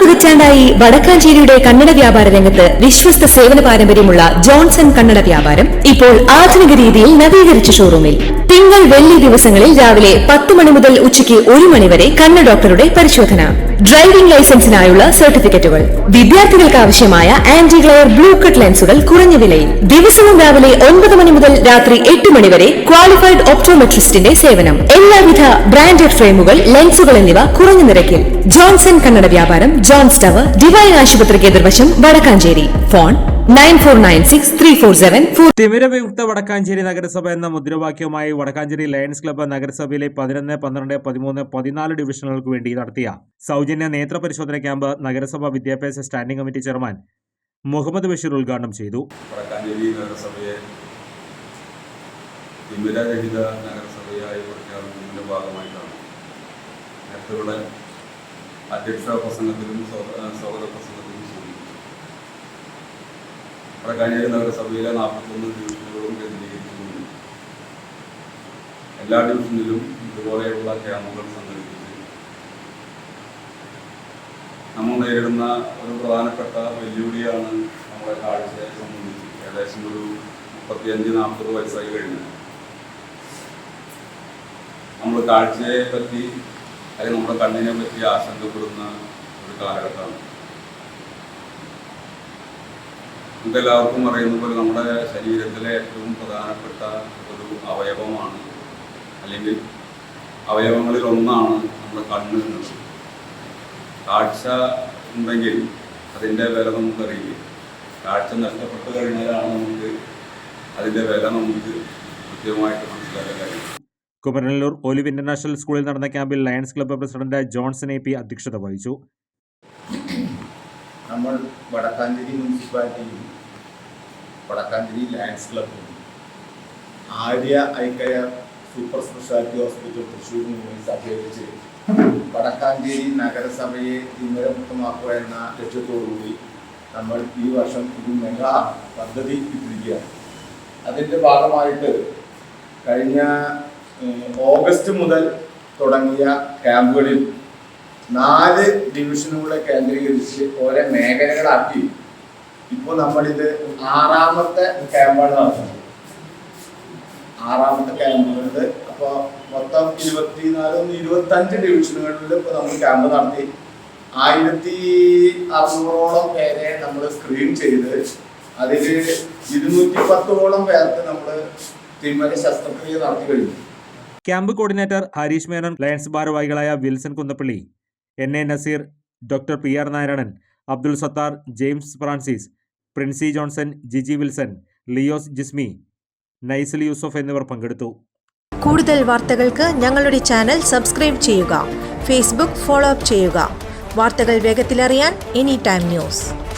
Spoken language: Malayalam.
പതിറ്റാണ്ടായി വടക്കാഞ്ചേരിയുടെ കന്നഡ വ്യാപാര രംഗത്ത് വിശ്വസ്ത സേവന പാരമ്പര്യമുള്ള ജോൺസൺ കന്നഡ വ്യാപാരം ഇപ്പോൾ ആധുനിക രീതിയിൽ നവീകരിച്ച ഷോറൂമിൽ തിങ്കൾ വെള്ളി ദിവസങ്ങളിൽ രാവിലെ 10 മണി മുതൽ ഉച്ചയ്ക്ക് 1 മണി വരെ കണ്ണ് ഡോക്ടറുടെ പരിശോധന, ഡ്രൈവിംഗ് ലൈസൻസിനായുള്ള സർട്ടിഫിക്കറ്റുകൾ, വിദ്യാർത്ഥികൾക്ക് ആവശ്യമായ ആന്റി ഗ്ലെയർ ബ്ലൂ കട്ട് ലെൻസുകൾ കുറഞ്ഞ വിലയിൽ, ദിവസവും രാവിലെ 9 മണി മുതൽ രാത്രി 8 മണി വരെ ക്വാളിഫൈഡ് ഒപ്റ്റോമെട്രിസ്റ്റിന്റെ സേവനം, എല്ലാവിധ ബ്രാൻഡഡ് ഫ്രെയിമുകൾ, ലെൻസുകൾ എന്നിവ കുറഞ്ഞ നിരക്കിൽ. ജോൺസൺ കന്നഡ വ്യാപാരം, ജോൺസ് ടവർ, ഡിവൈൻ ആശുപത്രിക്ക് എതിർവശം, വടക്കാഞ്ചേരി. ഫോൺ 94963474. തിമിരവിമുക്ത വടക്കാഞ്ചേരി നഗരസഭ എന്ന മുദ്രാവാക്യവുമായി വടക്കാഞ്ചേരി ലയൺസ് ക്ലബ്ബ് നഗരസഭയിലെ 11, 12, 13, 14 ഡിവിഷനുകൾക്ക് വേണ്ടി നടത്തിയ സൗജന്യ നേത്ര പരിശോധന ക്യാമ്പ് നഗരസഭ വിദ്യാഭ്യാസ standing committee chairman Muhammad Basheer ഉദ്ഘാടനം ചെയ്തു. വടക്കാഞ്ചേരി നഗരസഭയെ തിമിരരഹിത നഗരസഭയായി പ്രഖ്യാപിക്കുന്നതിന്റെ ഭാഗമായിട്ടാണ് നേരത്തെയുള്ള അധ്യക്ഷ പ്രസംഗത്തിലും സ്വാഗത പ്രസംഗത്തിലും വടക്കാഞ്ചേരി നഗരസഭയിലെ 41 ഡിവിഷനുകളും കേന്ദ്രീകരിച്ചുകൊണ്ട് എല്ലാ ഡിവിഷനിലും ഇതുപോലെയുള്ള ക്യാമ്പുകൾ സംഘടിപ്പിച്ച് നമ്മൾ നേരിടുന്ന ഒരു പ്രധാനപ്പെട്ട വെല്ലുവിളിയാണ് നമ്മുടെ കാഴ്ചയെ സംബന്ധിച്ച്. ഏകദേശം ഒരു 35-40 വയസ്സായി കഴിഞ്ഞു നമ്മൾ കാഴ്ചയെ പറ്റി അല്ലെങ്കിൽ നമ്മുടെ കണ്ണിനെ പറ്റി ആശങ്കപ്പെടുന്ന ഒരു കാലഘട്ടമാണ്. നമുക്കെല്ലാവർക്കും അറിയുന്ന പോലെ നമ്മുടെ ശരീരത്തിലെ ഏറ്റവും പ്രധാനപ്പെട്ട ഒരു അവയവമാണ്, അല്ലെങ്കിൽ അവയവങ്ങളിൽ ഒന്നാണ് നമ്മുടെ കണ്ണ് എന്നത്. കാഴ്ച ഉണ്ടെങ്കിൽ അതിൻ്റെ വില നമുക്കറിയില്ല. കാഴ്ച നഷ്ടപ്പെട്ടു കഴിഞ്ഞാലാണ് അതിൻ്റെ വില നമുക്ക് കൃത്യമായിട്ട് മനസ്സിലാക്കാൻ കഴിയും. കുമരനല്ലൂർ ഒലിവ് ഇന്റർനാഷണൽ സ്കൂളിൽ നടന്ന ക്യാമ്പിൽ lions club president Johnson AP അധ്യക്ഷത വഹിച്ചു. നമ്മൾ വടക്കാഞ്ചേരി മുനിസിപ്പാലിറ്റിയും വടക്കാഞ്ചേരി ലയൺസ് ക്ലബ്ബും Arya eye care super speciality hospital തൃശ്ശൂരിനുമായി സഹകരിച്ച് വടക്കാഞ്ചേരി നഗരസഭയെ തിമിരമുക്തമാക്കുക എന്ന ലക്ഷ്യത്തോടുകൂടി നമ്മൾ ഈ വർഷം ഒരു മെഗാ പദ്ധതി ഇട്ടിരിക്കുകയാണ്. അതിൻ്റെ ഭാഗമായിട്ട് കഴിഞ്ഞ ഓഗസ്റ്റ് മുതൽ തുടങ്ങിയ ക്യാമ്പുകളിൽ 4 ഡിവിഷനുകളെ കേന്ദ്രീകരിച്ച് ഓരോ മേഖലകളാക്കി ഇപ്പോൾ നമ്മളിത് 6ാമത്തെ ക്യാമ്പാണ് നടത്തുന്നത്. 6ാമത്തെ ക്യാമ്പുകളിൽ അപ്പോൾ മൊത്തം 24-25 ഡിവിഷനുകളിൽ ഇപ്പോൾ നമ്മൾ ക്യാമ്പ് നടത്തി 1600ഓളം പേരെ നമ്മൾ സ്ക്രീൻ ചെയ്ത് അതിൽ 210ഓളം പേർക്ക് നമ്മൾ തിമിര ശസ്ത്രക്രിയ നടത്തി കഴിഞ്ഞു. Camp coordinator Harish Menon, lions ഭാരവാഹികളായ Wilson Kunnappally, NA Naseer, doctor PR Narayanan, Abdul Sathar, James Francis, Princy Johnson, Jiji Wilson, leos Jismi, Naisal Yusuf എന്നിവർ പങ്കെടുത്തു. കൂടുതൽ വാർത്തകൾക്ക് ഞങ്ങളുടെ ചാനൽ സബ്സ്ക്രൈബ് ചെയ്യുക. ഫേസ്ബുക്ക് ഫോളോ അപ്പ് ചെയ്യുക. വാർത്തകൾ വേഗത്തിലറിയാൻ Anytime News.